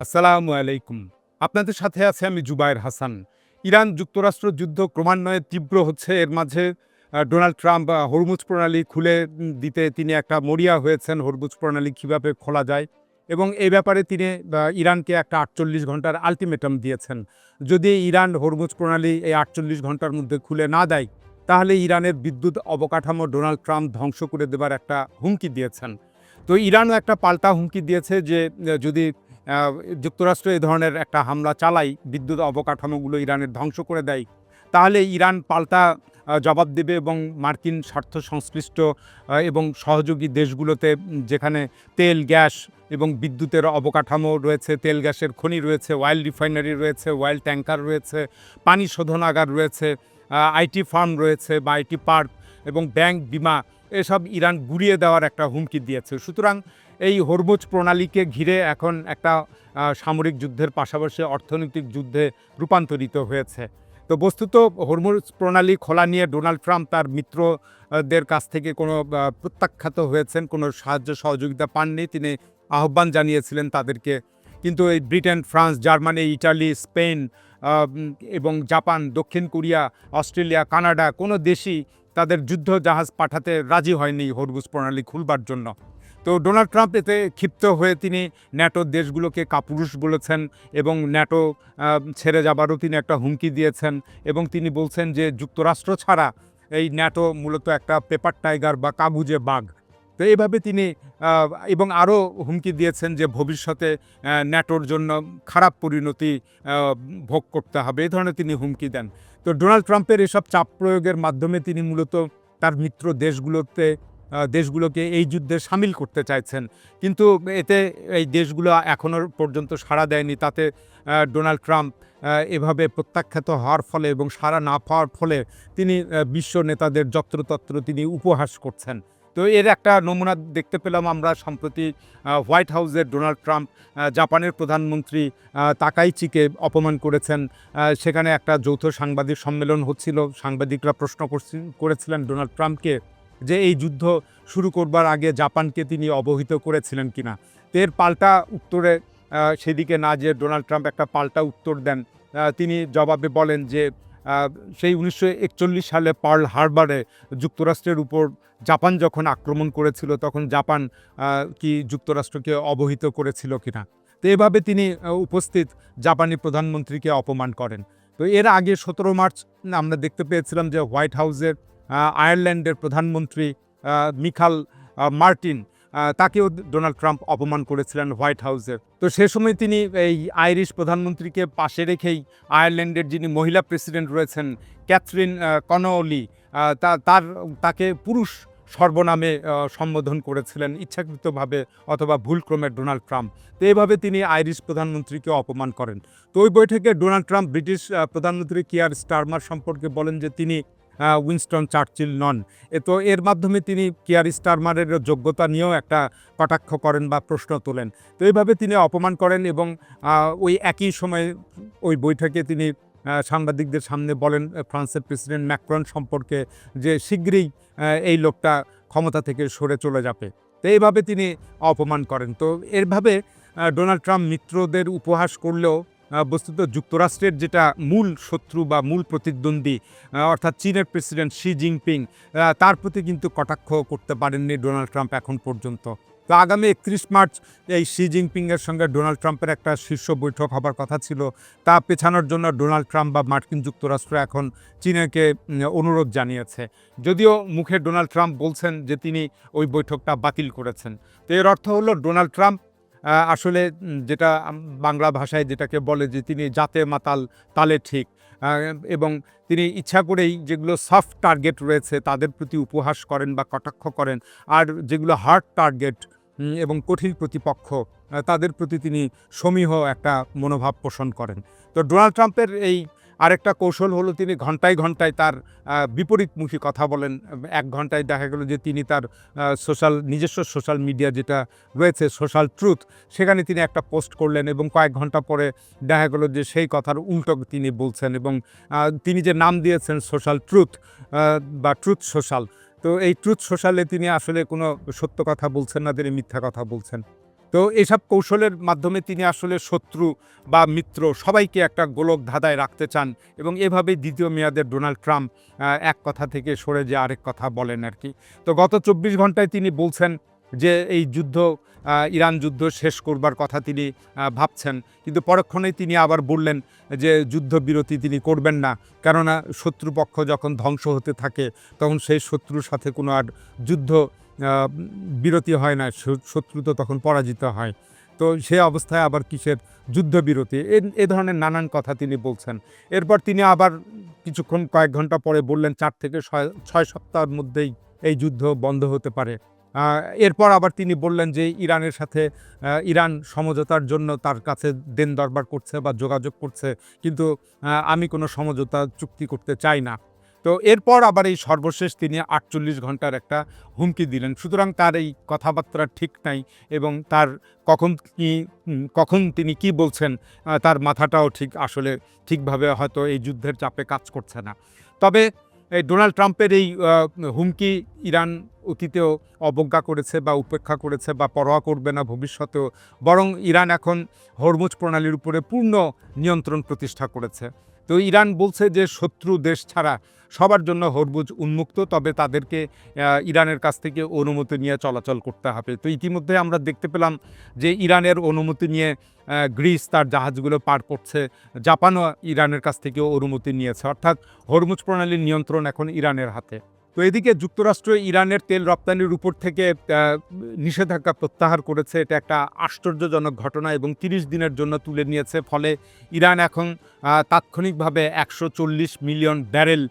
আসসালামু আলাইকুম। আপনাদের সাথে আছে আমি জুবায়ের হাসান। ইরান যুক্তরাষ্ট্র যুদ্ধ ক্রমান্বয়ে তীব্র হচ্ছে। এর মাঝে ডোনাল্ড ট্রাম্প হরমুজ প্রণালী খুলে দিতে তিনি একটা মরিয়া হয়েছেন। হরমুজ প্রণালী কিভাবে খোলা যায় এবং এই ব্যাপারে তিনি ইরানকে একটা ৪৮ ঘন্টার আল্টিমেটাম দিয়েছেন। যদি ইরান হরমুজ প্রণালী এই ৪৮ ঘন্টার মধ্যে খুলে না দেয়, তাহলে ইরানের বিদ্যুৎ অবকাঠামো ডোনাল্ড ট্রাম্প ধ্বংস করে দেবার একটা হুমকি দিয়েছেন। তো ইরানও একটা পাল্টা হুমকি দিয়েছে যে যদি আ যুক্তরাষ্ট্র এ ধরনের একটা হামলা চালায়, বিদ্যুৎ অবকাঠামোগুলো ইরানের ধ্বংস করে দেয়, তাহলে ইরান পাল্টা জবাব দেবে এবং মার্কিন স্বার্থ সংশ্লিষ্ট এবং সহযোগী দেশগুলোতে যেখানে তেল, গ্যাস এবং বিদ্যুতের অবকাঠামো রয়েছে, তেল গ্যাসের খনি রয়েছে, অয়েল রিফাইনারি রয়েছে, অয়েল ট্যাংকার রয়েছে, পানি শোধনাগার রয়েছে, আইটি ফার্ম রয়েছে বা আইটি পার্ক এবং ব্যাংক, বিমা এসব ইরান গুঁড়িয়ে দেওয়ার একটা হুমকি দিয়েছে। সুতরাং এই হরমুজ প্রণালীকে ঘিরে এখন একটা সামরিক যুদ্ধের পাশাপাশি অর্থনৈতিক যুদ্ধে রূপান্তরিত হয়েছে। তো বস্তুত হরমুজ প্রণালী খোলা নিয়ে ডোনাল্ড ট্রাম্প তার মিত্রদের কাছ থেকে কোনো প্রত্যাখ্যাত হয়েছেন, কোনো সাহায্য সহযোগিতা পাননি। তিনি আহ্বান জানিয়েছিলেন তাদেরকে। কিন্তু এই Britain, France, Germany, Italy, Spain এবং জাপান, দক্ষিণ কোরিয়া, অস্ট্রেলিয়া, কানাডা কোনো দেশই তাদের যুদ্ধ জাহাজ পাঠাতে রাজি হয়নি হরমুজ প্রণালী খুলবার জন্য। তো ডোনাল্ড ট্রাম্প এতে ক্ষিপ্ত হয়ে তিনি ন্যাটোর দেশগুলোকে কাপুরুষ বলেছেন এবং ন্যাটো ছেড়ে যাবারও তিনি একটা হুমকি দিয়েছেন এবং তিনি বলছেন যে যুক্তরাষ্ট্র ছাড়া এই ন্যাটো মূলত একটা পেপার টাইগার বা কাগুজে বাঘ। তো এইভাবে তিনি এবং আরও হুমকি দিয়েছেন যে ভবিষ্যতে ন্যাটোর জন্য খারাপ পরিণতি ভোগ করতে হবে, এই ধরনের তিনি হুমকি দেন। তো ডোনাল্ড ট্রাম্পের এসব চাপ প্রয়োগের মাধ্যমে তিনি মূলত তার মিত্র দেশগুলোকে এই যুদ্ধে সামিল করতে চাইছেন। কিন্তু এতে এই দেশগুলো এখনও পর্যন্ত সাড়া দেয়নি। তাতে ডোনাল্ড ট্রাম্প এভাবে প্রত্যাখ্যাত হওয়ার ফলে এবং সাড়া না পাওয়ার ফলে তিনি বিশ্ব নেতাদের যত্রতত্র তিনি উপহাস করছেন। তো এর একটা নমুনা দেখতে পেলাম আমরা সম্প্রতি হোয়াইট হাউসে ডোনাল্ড ট্রাম্প জাপানের প্রধানমন্ত্রী তাকাইচিকে অপমান করেছেন। সেখানে একটা যৌথ সাংবাদিক সম্মেলন হচ্ছিল। সাংবাদিকরা প্রশ্ন করেছিলেন ডোনাল্ড ট্রাম্পকে যে এই যুদ্ধ শুরু করবার আগে জাপানকে তিনি অবহিত করেছিলেন কিনা। তো এর পাল্টা উত্তরে সেদিকে না যেয়ে ডোনাল্ড ট্রাম্প একটা পাল্টা উত্তর দেন। তিনি জবাবে বলেন যে সেই 1941 সালে পার্ল হারবারে যুক্তরাষ্ট্রের উপর জাপান যখন আক্রমণ করেছিল তখন জাপান কি যুক্তরাষ্ট্রকে অবহিত করেছিল কিনা। তো এভাবে তিনি উপস্থিত জাপানি প্রধানমন্ত্রীকে অপমান করেন। তো এর আগে 17 মার্চ আমরা দেখতে পেয়েছিলাম যে হোয়াইট হাউসের আয়ারল্যান্ডের প্রধানমন্ত্রী মিখাল মার্টিন তাকেও ডোনাল্ড ট্রাম্প অপমান করেছিলেন হোয়াইট হাউসে। তো সে সময় তিনি এই আইরিশ প্রধানমন্ত্রীকে পাশে রেখেই আয়ারল্যান্ডের যিনি মহিলা প্রেসিডেন্ট রয়েছেন ক্যাথরিন কনোলি তাকে পুরুষ সর্বনামে সম্বোধন করেছিলেন ইচ্ছাকৃতভাবে অথবা ভুলক্রমে ডোনাল্ড ট্রাম্প। তো এইভাবে তিনি আইরিশ প্রধানমন্ত্রীকে অপমান করেন। তো ওই বৈঠকে ডোনাল্ড ট্রাম্প ব্রিটিশ প্রধানমন্ত্রী কিয়ার স্টারমার সম্পর্কে বলেন যে তিনি উইনস্টন চার্চিল নন। তো এর মাধ্যমে তিনি কিয়ার স্টারমারের যোগ্যতা নিয়েও একটা কটাক্ষ করেন বা প্রশ্ন তোলেন। তো এইভাবে তিনি অপমান করেন এবং ওই একই সময়ে ওই বৈঠকে তিনি সাংবাদিকদের সামনে বলেন ফ্রান্সের প্রেসিডেন্ট ম্যাক্রন সম্পর্কে যে শিগগিরই এই লোকটা ক্ষমতা থেকে সরে চলে যাবে। তো এইভাবে তিনি অপমান করেন। তো এরভাবে ডোনাল্ড ট্রাম্প মিত্রদের উপহাস করলেও বস্তুত যুক্তরাষ্ট্রের যেটা মূল শত্রু বা মূল প্রতিদ্বন্দ্বী অর্থাৎ চীনের প্রেসিডেন্ট শি জিনপিং তার প্রতি কিন্তু কটাক্ষ করতে পারেননি ডোনাল্ড ট্রাম্প এখন পর্যন্ত। তো আগামী 31 মার্চ এই শি জিনপিংয়ের সঙ্গে ডোনাল্ড ট্রাম্পের একটা শীর্ষ বৈঠক হবার কথা ছিল। তা পেছানোর জন্য ডোনাল্ড ট্রাম্প বা মার্কিন যুক্তরাষ্ট্র এখন চীনকে অনুরোধ জানিয়েছে। যদিও মুখে ডোনাল্ড ট্রাম্প বলছেন যে তিনি ওই বৈঠকটা বাতিল করেছেন। তো এর অর্থ হলো ডোনাল্ড ট্রাম্প আসলে যেটা বাংলা ভাষায় যেটাকে বলে যে তিনি জাতে মাতাল তালে ঠিক, এবং তিনি ইচ্ছা করেই যেগুলো সফট টার্গেট রয়েছে তাদের প্রতি উপহাস করেন বা কটাক্ষ করেন, আর যেগুলো হার্ড টার্গেট এবং কঠিন প্রতিপক্ষ তাদের প্রতি তিনি সমীহ একটা মনোভাব পোষণ করেন। তো ডোনাল্ড ট্রাম্পের এই আরেকটা কৌশল হলো তিনি ঘন্টায় ঘন্টায় তার বিপরীতমুখী কথা বলেন। 1 ঘন্টায় দেখা গেল যে তিনি তার নিজস্ব সোশ্যাল মিডিয়া যেটা রয়েছে সোশ্যাল ট্রুথ, সেখানে তিনি একটা পোস্ট করলেন এবং কয়েক ঘন্টা পরে দেখা গেল যে সেই কথার উল্টো তিনি বলছেন এবং তিনি যে নাম দিয়েছেন সোশ্যাল ট্রুথ বা ট্রুথ সোশ্যাল, তো এই ট্রুথ সোশ্যালে তিনি আসলে কোনো সত্য কথা বলছেন না, তিনি মিথ্যা কথা বলছেন। তো এসব কৌশলের মাধ্যমে তিনি আসলে শত্রু বা মিত্র সবাইকে একটা গোলক ধাঁধায় রাখতে চান এবং এভাবেই দ্বিতীয় মেয়াদের ডোনাল্ড ট্রাম্প এক কথা থেকে সরে যে আরেক কথা বলেন আর কি। তো গত ২৪ ঘন্টায় তিনি বলছেন যে এই যুদ্ধ, ইরান যুদ্ধ শেষ করবার কথা তিনি ভাবছেন, কিন্তু পরক্ষণেই তিনি আবার বললেন যে যুদ্ধবিরতি তিনি করবেন না, কেননা শত্রুপক্ষ যখন ধ্বংস হতে থাকে তখন সেই শত্রুর সাথে কোনো আর যুদ্ধ বিরতি হয় না, শত্রু তো তখন পরাজিত হয়। তো সে অবস্থায় আবার কিসের যুদ্ধবিরতি, এ ধরনের নানান কথা তিনি বলছেন। এরপর তিনি আবার কিছুক্ষণ কয়েক ঘন্টা পরে বললেন ৪ থেকে ৬ সপ্তাহের মধ্যেই এই যুদ্ধ বন্ধ হতে পারে। এরপর আবার তিনি বললেন যে ইরানের সাথে ইরান সমঝোতার জন্য তার কাছে দেন দরবার করছে বা যোগাযোগ করছে, কিন্তু আমি কোনো সমঝোতা চুক্তি করতে চাই না। তো এরপর আবার এই সর্বশেষ তিনি ৪৮ ঘন্টার একটা হুমকি দিলেন। সুতরাং তার এই কথাবার্তা ঠিক নাই এবং তার কখন তিনি কি বলছেন তার মাথাটাও ঠিক আসলে ঠিকভাবে হয়তো এই যুদ্ধের চাপে কাজ করছে না। তবে এই ডোনাল্ড ট্রাম্পের এই হুমকি ইরান অতীতেও অবজ্ঞা করেছে বা উপেক্ষা করেছে বা পরোয়া করবে না ভবিষ্যতেও, বরং ইরান এখন হরমুজ প্রণালীর উপরে পূর্ণ নিয়ন্ত্রণ প্রতিষ্ঠা করেছে। তো ইরান বলছে যে শত্রু দেশ ছাড়া সবার জন্য হরমুজ উন্মুক্ত, তবে তাদেরকে ইরানের কাছ থেকে অনুমতি নিয়ে চলাচল করতে হবে। তো ইতিমধ্যে আমরা দেখতে পেলাম যে ইরানের অনুমতি নিয়ে গ্রিস তার জাহাজগুলো পার করছে, জাপানও ইরানের কাছ থেকে অনুমতি নিয়েছে, অর্থাৎ হরমুজ প্রণালীর নিয়ন্ত্রণ এখন ইরানের হাতে। তো এদিকে যুক্তরাষ্ট্র ইরানের তেল রপ্তানির উপর থেকে নিষেধাজ্ঞা প্রত্যাহার করেছে। এটা একটা আশ্চর্যজনক ঘটনা এবং ৩০ দিনের জন্য তুলে নিয়েছে। ফলে ইরান এখন তাৎক্ষণিকভাবে ১৪০ মিলিয়ন ব্যারেল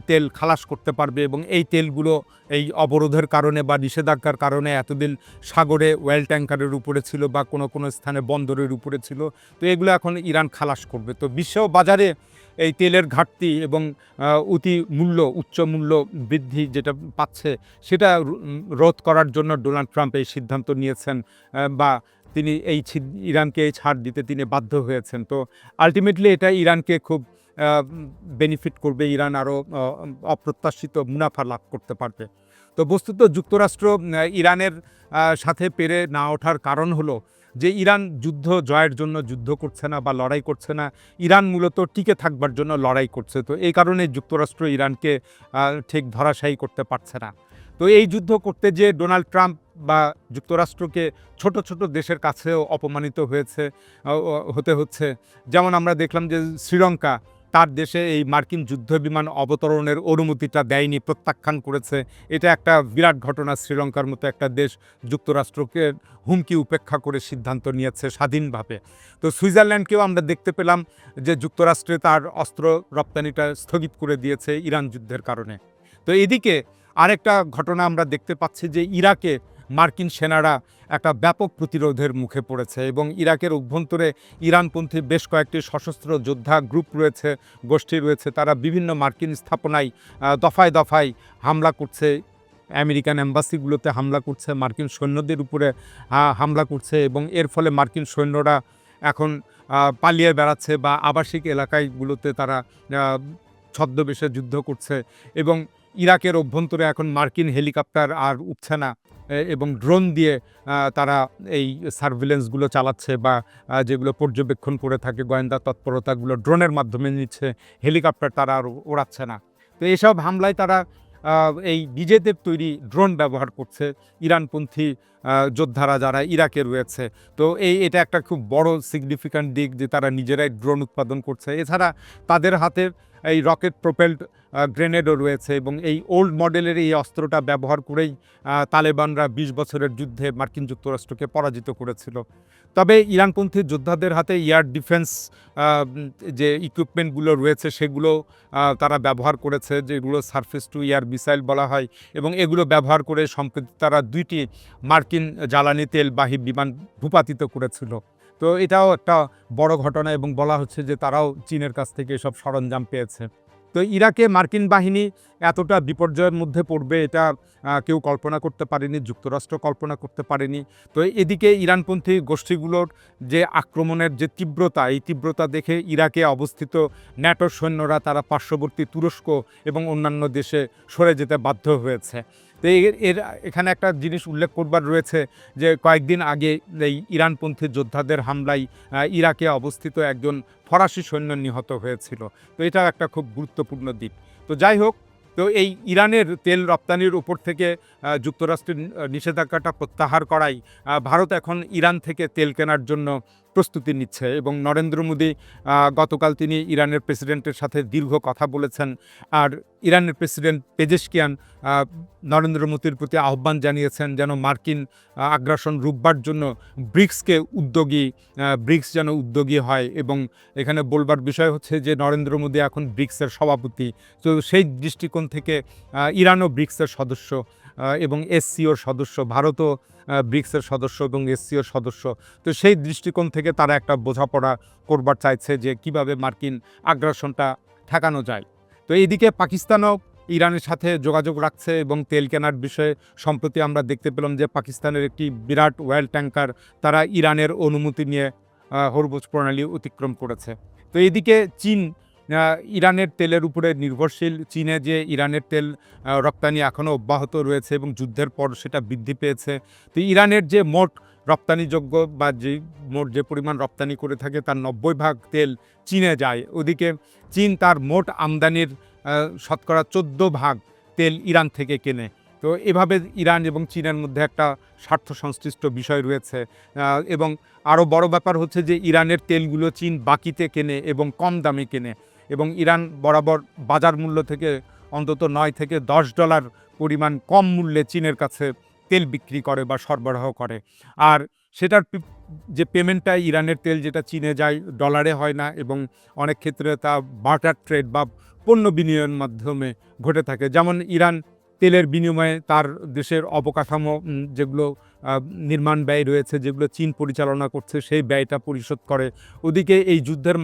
তেল খালাস করতে পারবে এবং এই তেলগুলো এই অবরোধের কারণে বা নিষেধাজ্ঞার কারণে এতদিন সাগরে ওয়েল ট্যাঙ্কারের উপরে ছিল বা কোনো স্থানে বন্দরের উপরে ছিল। তো এগুলো এখন ইরান খালাস করবে। তো বিশ্ব বাজারে এই তেলের ঘাটতি এবং উচ্চ মূল্য বৃদ্ধি যেটা পাচ্ছে সেটা রোধ করার জন্য ডোনাল্ড ট্রাম্প এই সিদ্ধান্ত নিয়েছেন বা তিনি ইরানকে এই ছাড় দিতে তিনি বাধ্য হয়েছেন। তো আলটিমেটলি এটা ইরানকে খুব বেনিফিট করবে, ইরান আরও অপ্রত্যাশিত মুনাফা লাভ করতে পারবে। তো বস্তুত যুক্তরাষ্ট্র ইরানের সাথে পেরে না ওঠার কারণ হলো যে ইরান যুদ্ধ জয়ের জন্য যুদ্ধ করছে না বা লড়াই করছে না, ইরান মূলত টিকে থাকবার জন্য লড়াই করছে। তো এই কারণে যুক্তরাষ্ট্র ইরানকে ঠিক ধরাশায়ী করতে পারছে না। তো এই যুদ্ধ করতে যে ডোনাল্ড ট্রাম্প বা যুক্তরাষ্ট্রকে ছোট ছোট দেশের কাছেও অপমানিত হতে হচ্ছে। যেমন আমরা দেখলাম যে শ্রীলঙ্কা তার দেশে এই মার্কিন যুদ্ধবিমান অবতরণের অনুমতিটা দেয়নি, প্রত্যাখ্যান করেছে। এটা একটা বিরাট ঘটনা। শ্রীলঙ্কার মতো একটা দেশ যুক্তরাষ্ট্রকে হুমকি উপেক্ষা করে সিদ্ধান্ত নিয়েছে স্বাধীনভাবে। তো সুইজারল্যান্ডকেও আমরা দেখতে পেলাম যে যুক্তরাষ্ট্রে তার অস্ত্র রপ্তানিটা স্থগিত করে দিয়েছে ইরান যুদ্ধের কারণে। তো এদিকে আরেকটা ঘটনা আমরা দেখতে পাচ্ছি যে ইরাকে মার্কিন সেনারা একটা ব্যাপক প্রতিরোধের মুখে পড়েছে এবং ইরাকের অভ্যন্তরে ইরানপন্থী বেশ কয়েকটি সশস্ত্র যোদ্ধা গ্রুপ রয়েছে, গোষ্ঠী রয়েছে। তারা বিভিন্ন মার্কিন স্থাপনায় দফায় দফায় হামলা করছে, আমেরিকান অ্যাম্বাসিগুলোতে হামলা করছে, মার্কিন সৈন্যদের উপরে হামলা করছে এবং এর ফলে মার্কিন সৈন্যরা এখন পালিয়ে বেড়াচ্ছে বা আবাসিক এলাকাগুলোতে তারা ছদ্মবেশে যুদ্ধ করছে এবং ইরাকের অভ্যন্তরে এখন মার্কিন হেলিকপ্টার আর উঠছে না এবং ড্রোন দিয়ে তারা এই সার্ভিলেন্সগুলো চালাচ্ছে বা যেগুলো পর্যবেক্ষণ করে থাকে গোয়েন্দা তৎপরতাগুলো ড্রোনের মাধ্যমে নিচ্ছে, হেলিকপ্টার তারা আর ওড়াচ্ছে না। তো এইসব হামলায় তারা এই নিজেদের তৈরি ড্রোন ব্যবহার করছে ইরানপন্থী যোদ্ধারা যারা ইরাকে রয়েছে। তো এটা একটা খুব বড় সিগনিফিক্যান্ট দিক যে তারা নিজেরাই ড্রোন উৎপাদন করছে। এছাড়া তাদের হাতের এই রকেট প্রোপেলড গ্রেনেডও রয়েছে এবং এই ওল্ড মডেলের এই অস্ত্রটা ব্যবহার করেই তালেবানরা ২০ বছরের যুদ্ধে মার্কিন যুক্তরাষ্ট্রকে পরাজিত করেছিল। তবে ইরানপন্থী যোদ্ধাদের হাতে এয়ার ডিফেন্স যে ইকুইপমেন্টগুলো রয়েছে সেগুলো তারা ব্যবহার করেছে, যেগুলো সারফেস টু এয়ার মিসাইল বলা হয় এবং এগুলো ব্যবহার করে সম্প্রতি তারা ২টি মার্কিন জ্বালানি তেলবাহী বিমান ভূপাতিত করেছিল। তো এটাও একটা বড় ঘটনা এবং বলা হচ্ছে যে তারাও চীনের কাছ থেকে এসব সরঞ্জাম পেয়েছে। তো ইরাকে মার্কিন বাহিনী এতটা বিপর্যয়ের মধ্যে পড়বে এটা কেউ কল্পনা করতে পারেনি, যুক্তরাষ্ট্র কল্পনা করতে পারেনি। তো এদিকে ইরানপন্থী গোষ্ঠীগুলোর যে আক্রমণের যে তীব্রতা, এই তীব্রতা দেখে ইরাকে অবস্থিত ন্যাটোর সৈন্যরা তারা পার্শ্ববর্তী তুরস্ক এবং অন্যান্য দেশে সরে যেতে বাধ্য হয়েছে। তো এর এখানে একটা জিনিস উল্লেখ করবার রয়েছে যে কয়েকদিন আগে এই ইরানপন্থী যোদ্ধাদের হামলায় ইরাকে অবস্থিত একজন ফরাসি সৈন্য নিহত হয়েছিল। তো এটা একটা খুব গুরুত্বপূর্ণ দিক। তো যাই হোক, তো এই ইরানের তেল রপ্তানির উপর থেকে যুক্তরাষ্ট্রের নিষেধাজ্ঞাটা প্রত্যাহার করায় ভারত এখন ইরান থেকে তেল কেনার জন্য প্রস্তুতি নিচ্ছে এবং নরেন্দ্র মোদী গতকাল তিনি ইরানের প্রেসিডেন্টের সাথে দীর্ঘ কথা বলেছেন। আর ইরানের প্রেসিডেন্ট পেজেশকিয়ান নরেন্দ্র মোদীর প্রতি আহ্বান জানিয়েছেন যেন মার্কিন আগ্রাসন রুখবার জন্য ব্রিক্স যেন উদ্যোগী হয়। এবং এখানে বলবার বিষয় হচ্ছে যে নরেন্দ্র মোদী এখন ব্রিক্সের সভাপতি। তো সেই দৃষ্টিকোণ থেকে ইরানও ব্রিক্সের সদস্য এবং এসসিওর সদস্য, ভারতও ব্রিক্সের সদস্য এবং এসসিওর সদস্য। তো সেই দৃষ্টিকোণ থেকে তারা একটা বোঝাপড়া করবার চাইছে যে কিভাবে মার্কিন আগ্রাসনটা ঠেকানো যায়। তো এইদিকে পাকিস্তানও ইরানের সাথে যোগাযোগ রাখছে এবং তেল কেনার বিষয়ে সম্প্রতি আমরা দেখতে পেলাম যে পাকিস্তানের একটি বিরাট অয়েল ট্যাঙ্কার তারা ইরানের অনুমতি নিয়ে হরমুজ প্রণালী অতিক্রম করেছে। তো এইদিকে চীন ইরানের তেলের উপরে নির্ভরশীল। চীনে যে ইরানের তেল রপ্তানি এখনও অব্যাহত রয়েছে এবং যুদ্ধের পর সেটা বৃদ্ধি পেয়েছে। তো ইরানের যে মোট রপ্তানিযোগ্য বা যে পরিমাণ রপ্তানি করে থাকে তার 90% তেল চীনে যায়। ওদিকে চীন তার মোট আমদানির শতকরা 14% তেল ইরান থেকে কেনে। তো এভাবে ইরান এবং চীনের মধ্যে একটা স্বার্থ সংশ্লিষ্ট বিষয় রয়েছে। এবং আরও বড় ব্যাপার হচ্ছে যে ইরানের তেলগুলো চীন বাকিতে কেনে এবং কম দামে কেনে এবং ইরান বরাবর বাজার মূল্য থেকে অন্তত $9 থেকে $10 পরিমাণ কম মূল্যে চীনের কাছে তেল বিক্রি করে বা সরবরাহ করে। আর সেটার যে পেমেন্টটা ইরানের তেল যেটা চীনে যায় ডলারে হয় না এবং অনেক ক্ষেত্রে তা বার্টার ট্রেড বা পণ্য বিনিময়ের মাধ্যমে ঘটে থাকে। যেমন ইরান তেলের বিনিময়ে তার দেশের অবকাঠামো যেগুলো নির্মাণ ব্যয় রয়েছে, যেগুলো চীন পরিচালনা করছে, সেই ব্যয়টা পরিশোধ করে। ওদিকে এই যুদ্ধের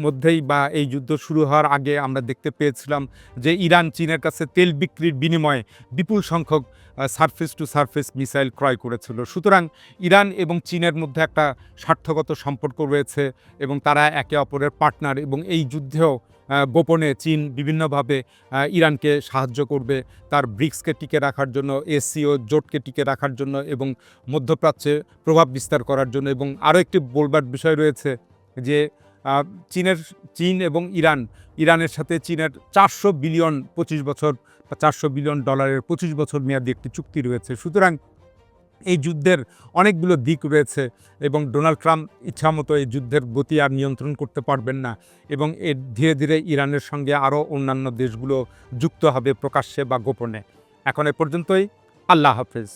মধ্যেই বা এই যুদ্ধ শুরু হওয়ার আগে আমরা দেখতে পেয়েছিলাম যে ইরান চীনের কাছে তেল বিক্রির বিনিময়ে বিপুল সংখ্যক সারফেস টু সারফেস মিসাইল ক্রয় করেছিল। সুতরাং ইরান এবং চীনের মধ্যে একটা স্বার্থগত সম্পর্ক রয়েছে এবং তারা একে অপরের পার্টনার এবং এই যুদ্ধেও গোপনে চীন বিভিন্নভাবে ইরানকে সাহায্য করবে তার ব্রিক্সকে টিকে রাখার জন্য, এসসিও জোটকে টিকে রাখার জন্য এবং মধ্যপ্রাচ্যে প্রভাব বিস্তার করার জন্য। এবং আরও একটি বলবার বিষয় রয়েছে যে চীন এবং ইরানের সাথে চীনের 400 বিলিয়ন 25 বছর বা $400 বিলিয়ন 25 বছর মেয়াদি একটি চুক্তি রয়েছে। সুতরাং এই যুদ্ধের অনেকগুলো দিক রয়েছে এবং ডোনাল্ড ট্রাম্প ইচ্ছামতো এই যুদ্ধের গতি আর নিয়ন্ত্রণ করতে পারবেন না এবং ধীরে ধীরে ইরানের সঙ্গে আরও অন্যান্য দেশগুলো যুক্ত হবে প্রকাশ্যে বা গোপনে। এখন এ পর্যন্তই। আল্লাহ হাফেজ।